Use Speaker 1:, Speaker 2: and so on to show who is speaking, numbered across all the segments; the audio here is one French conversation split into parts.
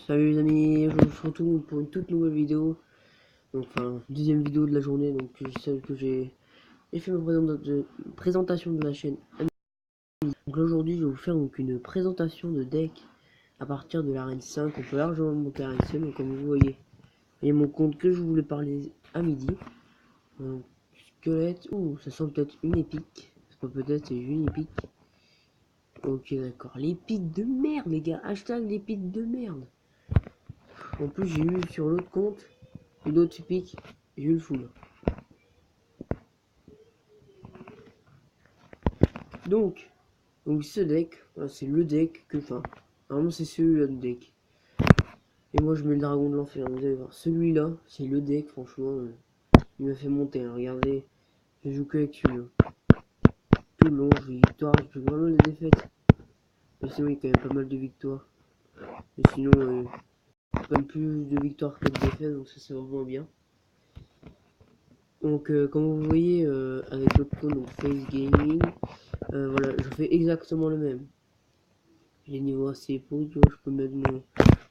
Speaker 1: Salut les amis, je vous retrouve pour une toute nouvelle vidéo. Donc, enfin, deuxième vidéo de la journée, donc celle que j'ai fait ma présentation de la chaîne. Donc aujourd'hui, je vais vous faire donc une présentation de deck à partir de l'arène 5. On peut largement monter à l'arène 5, donc comme vous voyez mon compte que je voulais parler à midi. Donc, squelette, ouh, ça sent peut-être une épique. C'est pas peut-être, c'est une épique. Ok, d'accord. L'épique de merde, les gars. Hashtag l'épique de merde. En plus, j'ai eu sur l'autre compte une autre épique, j'ai eu le full. Donc ce deck, c'est le deck que, enfin, normalement c'est celui-là le deck. Et moi je mets le dragon de l'enfer, vous allez voir. Celui-là, c'est le deck, franchement, il m'a fait monter, hein. Regardez, je joue que avec celui-là. Tout le long, j'ai victoire, j'ai pris vraiment des défaites. Mais sinon, il y a quand même pas mal de victoires. Mais sinon, quand même plus de victoires que de défaites, donc ça c'est vraiment bien. Donc, comme vous voyez, avec le code donc Face Gaming, voilà, je fais exactement le même. J'ai niveau assez pourri, tu vois, je peux mettre mon...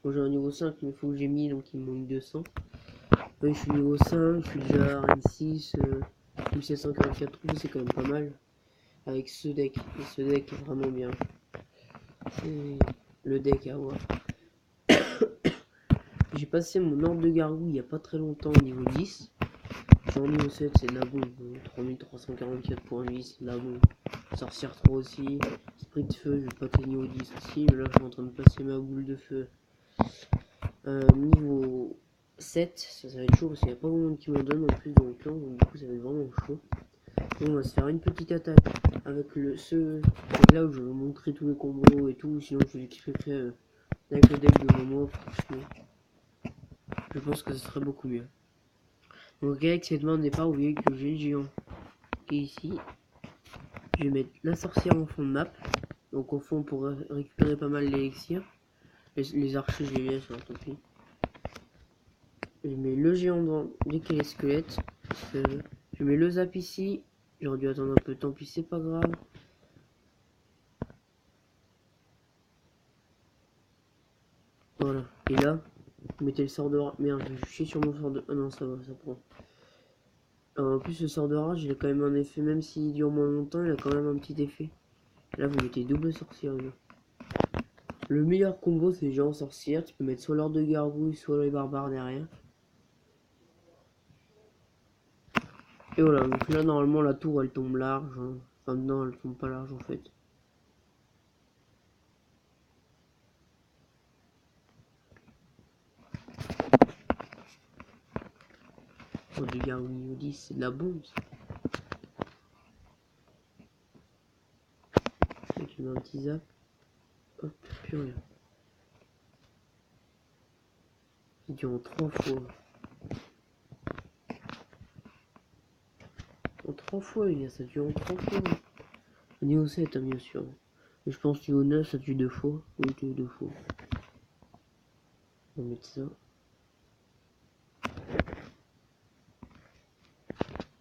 Speaker 1: Moi j'ai un niveau 5, mais il faut que j'ai mis, donc il me manque 200. Je suis niveau 5, je suis déjà à N6, 1744 trous, c'est quand même pas mal. Avec ce deck, et ce deck est vraiment bien. C'est le deck à avoir. J'ai passé mon ordre de gargouille il n'y a pas très longtemps au niveau 10. Je suis en niveau 7, c'est de la bombe. 3344 points de vie, c'est de la bombe. Sorcière 3 aussi. Esprit de feu, je vais pas niveau 10 aussi, mais là je suis en train de passer ma boule de feu. Niveau 7, ça va être chaud parce qu'il n'y a pas grand monde qui me donne en plus dans le clan, donc du coup ça va être vraiment chaud. Donc on va se faire une petite attaque avec là où je vais vous montrer tous les combos et tout, sinon je vous expliquerai avec le deck de Momo, franchement. Je pense que ce serait beaucoup mieux. Donc avec cette main de départ, vous voyez que j'ai le géant qui est ici. Je vais mettre la sorcière en fond de map. Donc au fond pour récupérer pas mal d'élixir. Les archers je les laisse, hein, tant pis. Je mets le géant dans dès qu'il est squelette. Je mets le zap ici. J'aurais dû attendre un peu de temps, puis c'est pas grave. Voilà. Et là, vous mettez le sort de rage. Merde, je suis sur mon sort de... Ah non, ça va, ça prend. Alors, en plus, le sort de rage, il a quand même un effet. Même s'il dure moins longtemps, il a quand même un petit effet. Là, vous mettez double sorcière. Là. Le meilleur combo, c'est géant sorcière. Tu peux mettre soit l'ordre de gargouille, soit les barbares derrière. Et voilà, donc là normalement la tour elle tombe large, hein. Enfin non, elle tombe pas large en fait. Oh, les gars au niveau 10 c'est de la bombe ça. Donc il met un petit zap. Hop, plus rien. Il dure en 3 fois. En 3 fois les gars, ça dure en 3 fois. Au niveau 7 hein, bien sûr. Et je pense niveau 9 ça tue 2 fois. Oui, tue 2 fois. On va mettre ça.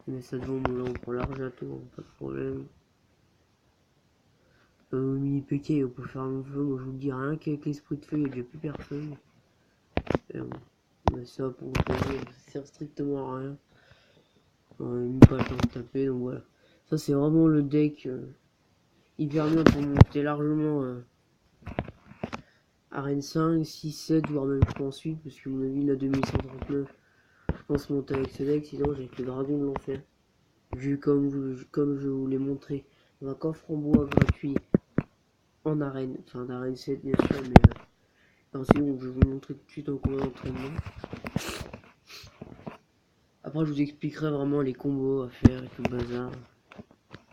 Speaker 1: Mais ça devant là on prend large à tour, pas de problème. Mini PK on peut faire un feu, moi je vous dis rien qu'avec l'esprit de feu il n'y a déjà plus personne. Et on met ça pour vous poser, ça sert strictement à rien. Même pas le temps de taper, donc voilà. Ça c'est vraiment le deck hyper bien pour monter largement arène 5, 6, 7, voire même je pense 8, parce que mon avis la 2139, je pense monter avec ce deck, sinon j'ai le dragon de l'enfer. Vu comme je vous l'ai montré dans un coffre en bois gratuit en arène, enfin d'arène 7 bien sûr, mais sinon je vais vous montrer tout de suite en combat d'entraînement. Après je vous expliquerai vraiment les combos à faire et tout le bazar.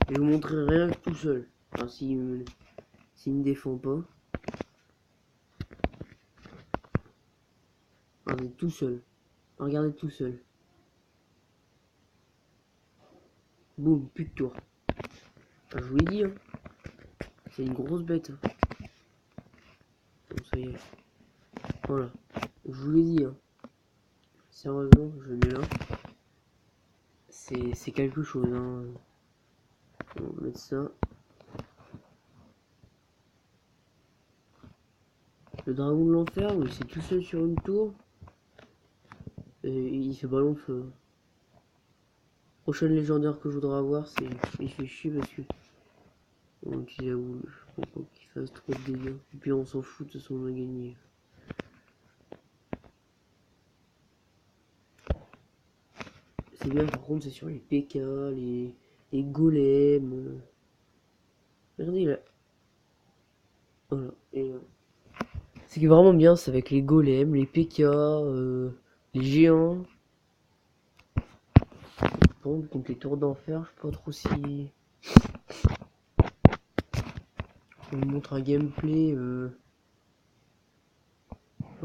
Speaker 1: Et je vous montrerai rien que tout seul. Enfin s'il me défend pas. Regardez tout seul. Regardez tout seul. Boum, plus de tour. Enfin, je vous l'ai dit, hein. C'est une grosse bête. Hein. Bon, ça y est. Voilà. Je vous l'ai dit, hein. Sérieusement, je le mets là. C'est quelque chose, hein. On va mettre ça. le dragon de l'enfer où il est tout seul sur une tour. Et il fait ballon feu. Prochaine légendaire que je voudrais avoir, c'est. Il fait chier parce que. Donc il avoue, je pense pas qu'il fasse trop de dégâts. Et puis on s'en fout, de toute façon on a gagné. C'est bien, par contre, c'est sur les PK, les golems. Regardez là. Voilà. Et ce qui est vraiment bien, c'est avec les golems, les PK, les géants. Bon, contre les tours d'enfer, je sais pas trop si. On vous montre un gameplay. Non,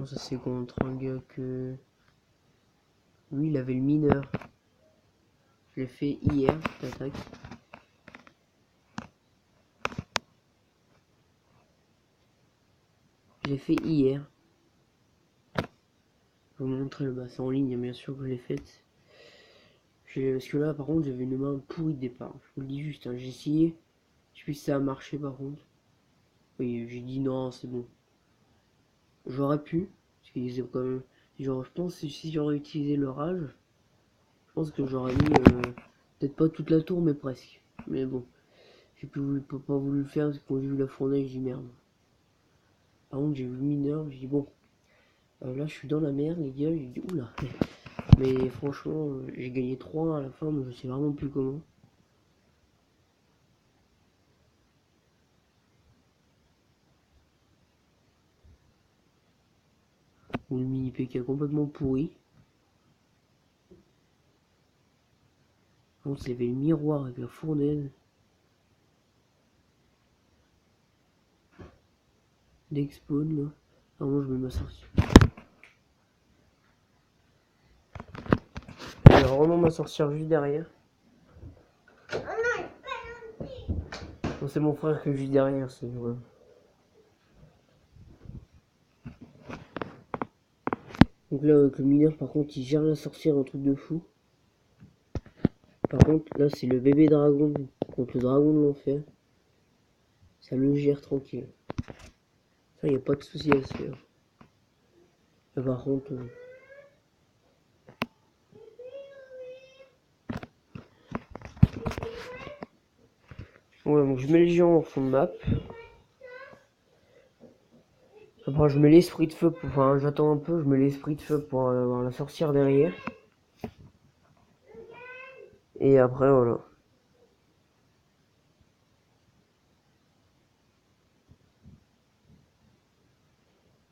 Speaker 1: ça c'est contre un gars que. Lui, il avait le mineur. Je l'ai fait hier, cette attaque. Je l'ai fait hier. Je vais vous montrer le bassin en ligne, bien sûr que je l'ai faite. Parce que là, par contre, j'avais une main pourrie de départ. Je vous le dis juste, hein, j'ai essayé. Je sais si ça a marché par contre. Oui, j'ai dit non, c'est bon. J'aurais pu. Parce qu'ils ont quand même. Genre, je pense que si j'aurais utilisé l'orage, je pense que j'aurais mis. Peut-être pas toute la tour, mais presque. Mais bon. J'ai pas voulu le faire parce que quand j'ai vu la fournaise, j'ai dit merde. Par contre, j'ai vu le mineur, j'ai dit bon. Là, je suis dans la merde, les gars. J'ai dit oula. Mais franchement, j'ai gagné 3 à la fin, mais je sais vraiment plus comment. Ou le mini PK complètement pourri. Par contre, il y avait le miroir avec la fournaise. D'expawn là. Alors moi je mets ma sorcière. Il y a vraiment ma sorcière juste derrière. Bon, c'est mon frère qui est juste derrière, c'est vrai. Donc là avec le mineur par contre il gère la sorcière, un truc de fou. Par contre là c'est le bébé dragon contre le dragon de l'enfer. Ça le gère tranquille. Ça y a pas de souci à se faire. Et par contre voilà, donc je mets les géants en fond de map. Après je mets l'esprit de feu pour. Enfin j'attends un peu, je mets l'esprit de feu pour avoir la sorcière derrière. Et après voilà.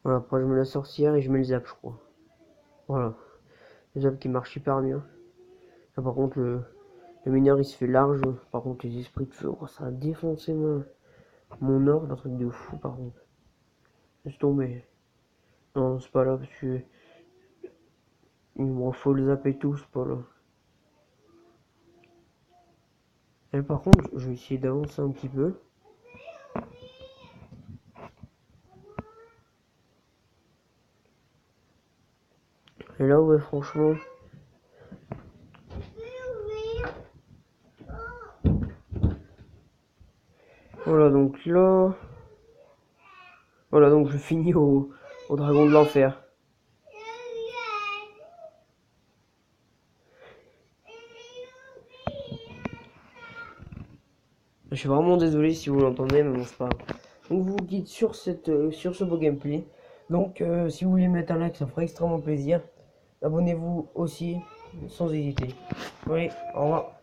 Speaker 1: Voilà, après je mets la sorcière et je mets le zap je crois. Voilà. Le zap qui marche super bien. Là, par contre le mineur il se fait large. Par contre les esprits de feu, oh, ça a défoncé mon or, un truc de fou par contre. Laisse tomber. Non c'est pas là parce que il me faut le zap et tout, c'est pas là. Et par contre je vais essayer d'avancer un petit peu. Et là ouais franchement. Voilà donc là. Voilà donc je finis au dragon de l'enfer. Je suis vraiment désolé si vous l'entendez, mais bon c'est pas grave. Donc je vous quitte sur ce beau gameplay. Donc si vous voulez mettre un like, ça ferait extrêmement plaisir. Abonnez-vous aussi sans hésiter. Oui, au revoir.